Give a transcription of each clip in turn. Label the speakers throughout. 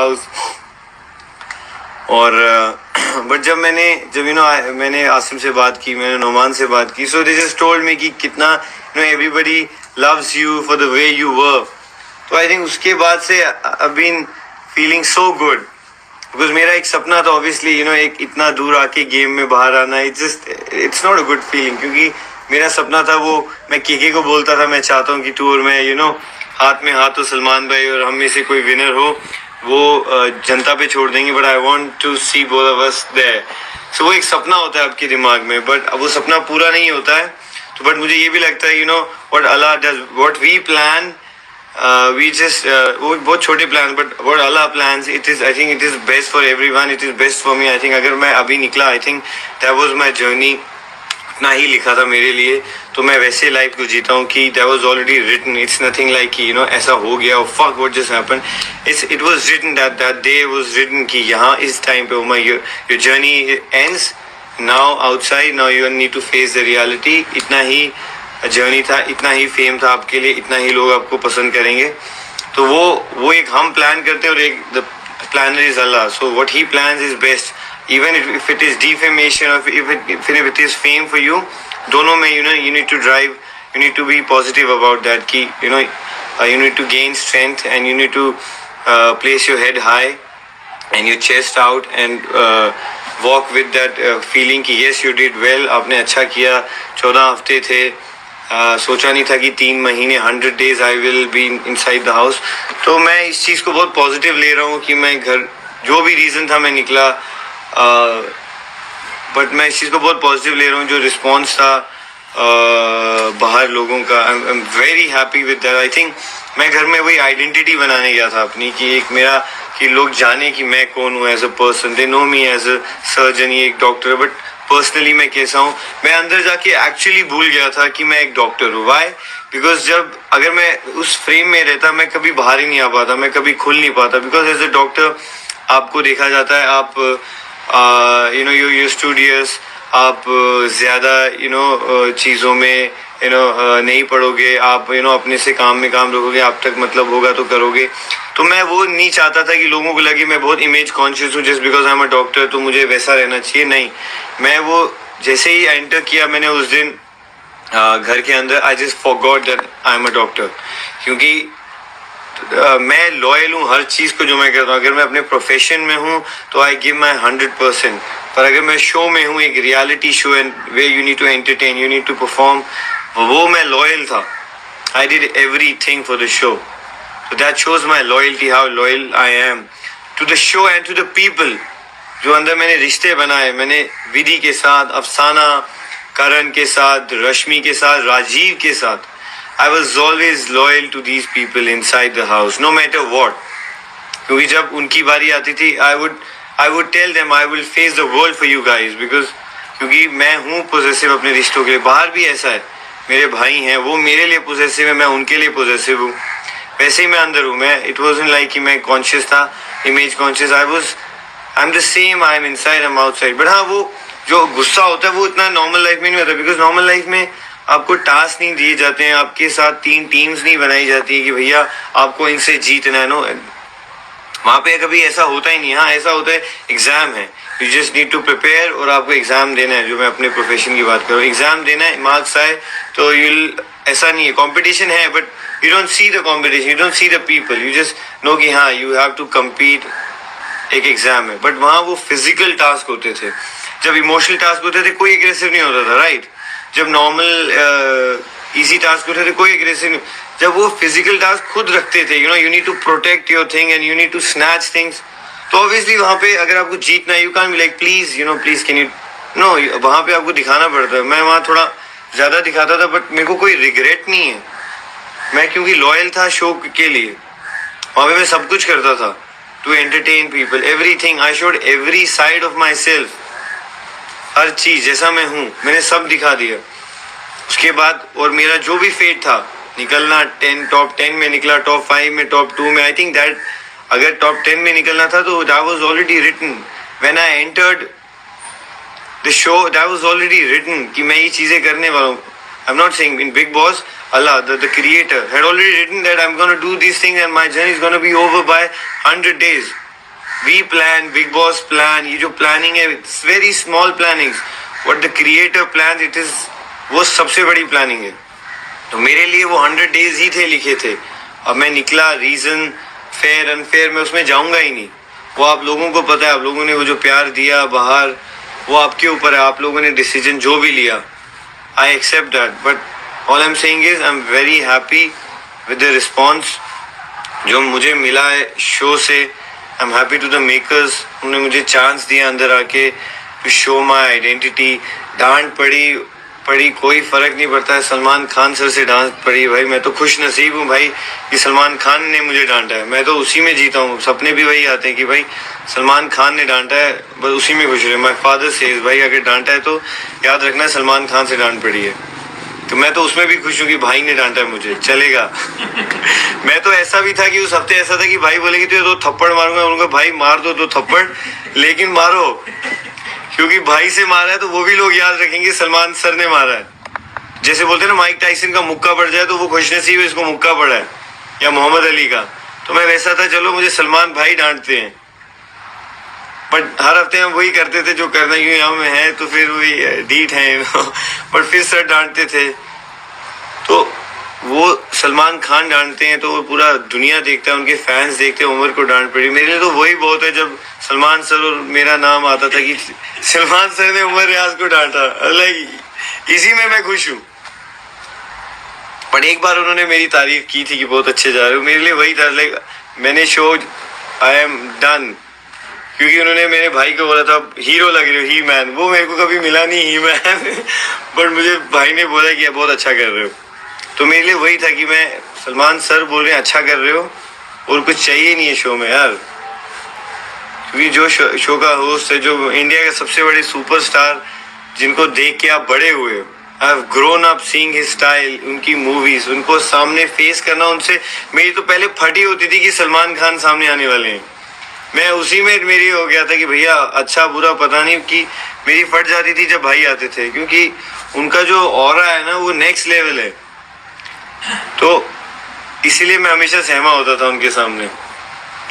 Speaker 1: House. और but जब मैंने आसिम से बात की, मैंने नोमान से बात की, सो दे जस्ट टोल्ड मी कि कितना everybody loves you for the way you work. तो आई थिंक उसके बाद से I been feeling so good, because मेरा एक सपना था ऑब्वियसली एक इतना दूर आके गेम में बाहर आना. It's not a good feeling, क्योंकि मेरा सपना था वो, मैं केके को बोलता था मैं चाहता हूँ कि टूर में हाथ में हाथ तो सलमान भाई और हम में से कोई विनर हो, वो जनता पे छोड़ देंगे, but I want to see both of us there. So वो एक सपना होता है आपके दिमाग में, बट अब वो सपना पूरा नहीं होता है. तो बट मुझे ये भी लगता है what Allah does, what we plan, we just वो बहुत छोटे plan, but what Allah plans, I think it is best for everyone, it is best for me. I think अगर मैं अभी निकला, I think that was my journey, इतना ही लिखा था मेरे लिए, तो मैं वैसे लाइफ को जीता हूँ कि that was already written. It's nothing like कि ऐसा हो गया, fuck what just happened. It was written, that day was written कि यहाँ इस टाइम पे your journey ends now outside, now you need to face the reality. इतना ही जर्नी था, इतना ही फेम था आपके लिए, इतना ही लोग आपको पसंद करेंगे. तो वो एक हम प्लान करते हैं और एक the planner is Allah. So what he plans is best, even if it is defamation or if it is fame for you, दोनों में you need to drive, you need to be positive about that कि you need to gain strength and you need to place your head high and your chest out and walk with that feeling कि yes you did well, आपने अच्छा किया. 14 हफ्ते थे, सोचा नहीं था कि 3 महीने 100 days I will be inside the house. तो मैं इस चीज़ को बहुत पॉजिटिव ले रहा हूँ कि मैं घर, जो भी रीज़न था मैं निकला, बट मैं इस चीज़ को बहुत पॉजिटिव ले रहा हूँ. जो रिस्पॉन्स था बाहर लोगों का, आई am very happy with that. I think मैं घर में वही आइडेंटिटी बनाने गया था अपनी, कि एक मेरा, कि लोग जाने कि मैं कौन हूँ as a person. They know me as a surgeon, ये एक डॉक्टर है, बट पर्सनली मैं कैसा हूँ. मैं अंदर जाके एक्चुअली भूल गया था कि मैं एक डॉक्टर हूँ. वाई? बिकॉज अगर मैं उस फ्रेम में रहता, मैं कभी बाहर ही नहीं आ पाता, मैं कभी खुल नहीं पाता. बिकॉज एज अ डॉक्टर आपको देखा जाता है, आप you're studious, आप ज़्यादा चीज़ों में नहीं पढ़ोगे, आप अपने से काम में काम रखोगे, आप तक मतलब होगा तो करोगे. तो मैं वो नहीं चाहता था कि लोगों को लगे मैं बहुत इमेज कॉन्शियस हूँ just because I am a doctor, तो मुझे वैसा रहना चाहिए. नहीं, मैं वो जैसे ही एंटर किया मैंने उस दिन घर के अंदर, I just forgot that I am a doctor. क्योंकि मैं लॉयल हूँ हर चीज़ को जो मैं करता हूँ. अगर मैं अपने प्रोफेशन में हूँ तो आई गिव माई 100%, पर अगर मैं शो में हूँ, एक reality show and way you need to entertain, you need to perform, वो मैं लॉयल था. I did everything for the show. So that shows my loyalty, how loyal I am to the show and to the people. जो अंदर मैंने रिश्ते बनाए, मैंने विधि के साथ, अफसाना, करण के साथ, रश्मि के साथ, राजीव के साथ, I was always loyal to these people inside the house, no matter what. क्योंकि जब उनकी बारी आती थी, I would tell them I will face the world for you guys, because क्योंकि मैं हूँ पोजेसिव अपने रिश्तों के लिए. बाहर भी ऐसा है, मेरे भाई हैं, वो मेरे लिए पोजेसिव है, मैं उनके लिए पोजेसिव हूँ. वैसे ही मैं अंदर हूँ. मैं इट वॉजंट लाइक कि मैं कॉन्शियस था, image conscious. I am the same, I am inside, I am outside. But हाँ, वो जो गुस्सा होता है वो इतना नॉर्मल लाइफ में नहीं होता, बिकॉज नॉर्मल लाइफ में आपको टास्क नहीं दिए जाते हैं, आपके साथ 3 टीम्स नहीं बनाई जाती है कि भैया आपको इनसे जीतना है. नो, वहाँ पे कभी ऐसा होता ही नहीं. हाँ, ऐसा होता है, एग्जाम है, you just need to prepare, और आपको एग्जाम देना है. जो मैं अपने प्रोफेशन की बात करूँ, एग्जाम देना है, मार्क्स आए तो ऐसा नहीं है. कंपटीशन है, but you don't see the competition, you don't see the people, you just know कि हाँ यू हैव टू कम्पीट. एक एग्जाम है, बट वहाँ वो फिजिकल टास्क होते थे. जब इमोशनल टास्क होते थे कोई एग्रेसिव नहीं होता था, राइट? जब नॉर्मल इजी टास्क होते थे कोई एग्रेसिव नहीं. जब वो फिजिकल टास्क खुद रखते थे, you need to protect your thing and you need to snatch things, तो ऑब्वियसली वहाँ पे अगर आपको जीतना है, you can be like please please can you, no, वहाँ पे आपको दिखाना पड़ता है. मैं वहाँ थोड़ा ज़्यादा दिखाता था, बट मेरे को कोई रिग्रेट नहीं है. मैं क्योंकि लॉयल था शो के लिए, वहाँ पे मैं सब कुछ करता था to entertain people, everything. I showed every side of myself. हर चीज़ जैसा मैं हूँ मैंने सब दिखा दिया. उसके बाद और मेरा जो भी फेट था, निकलना टॉप 10 में निकला, टॉप 5 में, टॉप 2 में. आई थिंक दैट अगर टॉप 10 में निकलना था तो that was already written when I entered the show. That was already written कि मैं ये चीज़ें करने वाला हूँ. I am not saying in Bigg Boss, Allah, the creator had already written that I'm going to do these things and my journey is going to be over by 100 days. We plan, Bigg Boss plan, ये जो planning है it's very small plannings, what the creator plan it is, वो सबसे बड़ी planning है। तो मेरे लिए वो 100 डेज ही थे, लिखे थे। अब मैं निकला, रीजन फेयर अनफेयर मैं उसमें जाऊंगा ही नहीं। वो आप लोगों को पता है, आप लोगों ने वो जो प्यार दिया बाहर, वो आपके ऊपर है, आप लोगों ने डिसीजन जो भी लिया, I accept that. But all I am saying is I am very happy with the response जो मुझे मिला है शो से। I am happy to the makers, उन्होंने मुझे चांस दिया अंदर आके टू शो माई आइडेंटिटी। डांट पड़ी कोई फर्क नहीं पड़ता है। सलमान खान सर से डांट पड़ी, भाई मैं तो खुश नसीब हूँ भाई कि सलमान खान ने मुझे डांटा है। मैं तो उसी में जीता हूँ, सपने भी वही आते हैं कि भाई सलमान खान ने डांटा है, बस उसी में खुश रहे। माई फादर सेज भाई अगर डांटा है तो याद रखना सलमान खान से डांट पड़ी है। तो मैं तो उसमें भी खुश हूँ कि भाई ने डांटा है मुझे, चलेगा। मैं तो ऐसा भी था कि उस हफ्ते ऐसा था कि भाई बोलेगी तो 2 थप्पड़ मारूंगा, उनका भाई मार दो 2 थप्पड़, लेकिन मारो, क्योंकि भाई से मारा है तो वो भी लोग याद रखेंगे सलमान सर ने मारा है। जैसे बोलते हैं ना माइक टाइसन का मुक्का पड़ जाए तो वो खुशनसीब है इसको मुक्का पड़ा है, या मोहम्मद अली का। तो मैं वैसा था, चलो मुझे सलमान भाई डांटते हैं, बट हर हफ्ते हम वही करते थे जो करना ही हम है, तो फिर वही डीट है। बट फिर सर डांटते थे, तो वो सलमान खान डांटते हैं तो वो पूरा दुनिया देखता है, उनके फैंस देखते हैं। उमर को डांट पड़ी, मेरे लिए तो वही बहुत है जब सलमान सर और मेरा नाम आता था कि सलमान सर ने उमर रियाज को डांटा, लाइक इसी में मैं खुश हूँ। बट एक बार उन्होंने मेरी तारीफ की थी कि बहुत अच्छे जा रहे हो, मेरे लिए वही था, लाइक मैंने शो आई एम डन, क्योंकि उन्होंने मेरे भाई को बोला था हीरो लग रहे हो, ही मैन, वो मेरे को कभी मिला नहीं ही मैन। बट मुझे भाई ने बोला कि बहुत अच्छा कर रहे हो, तो मेरे लिए वही था कि मैं सलमान सर बोल रहे हैं अच्छा कर रहे हो, और कुछ चाहिए नहीं है शो में यार। क्योंकि जो शो का होस्ट है, जो इंडिया के सबसे बड़े सुपरस्टार, जिनको देख के आप बड़े हुए, I have grown up seeing his style, उनकी मूवीज, उनको सामने फेस करना, उनसे मेरी तो पहले फटी होती थी कि सलमान खान सामने आने वाले हैं। मैं उसी में मेरी हो गया था कि भैया अच्छा बुरा पता नहीं, कि मेरी फट जाती थी जब भाई आते थे, क्योंकि उनका जो ऑरा है ना वो नेक्स्ट लेवल है। तो इसीलिए मैं हमेशा सहमा होता था उनके सामने,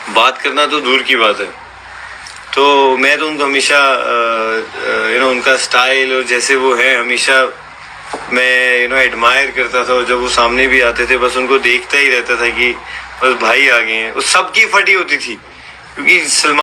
Speaker 1: बात करना तो दूर की बात है। तो मैं तो उनको हमेशा उनका स्टाइल और जैसे वो है हमेशा मैं एडमायर करता था, और जब वो सामने भी आते थे बस उनको देखता ही रहता था कि बस भाई आ गए हैं। वो सबकी फटी होती थी, क्योंकि सलमान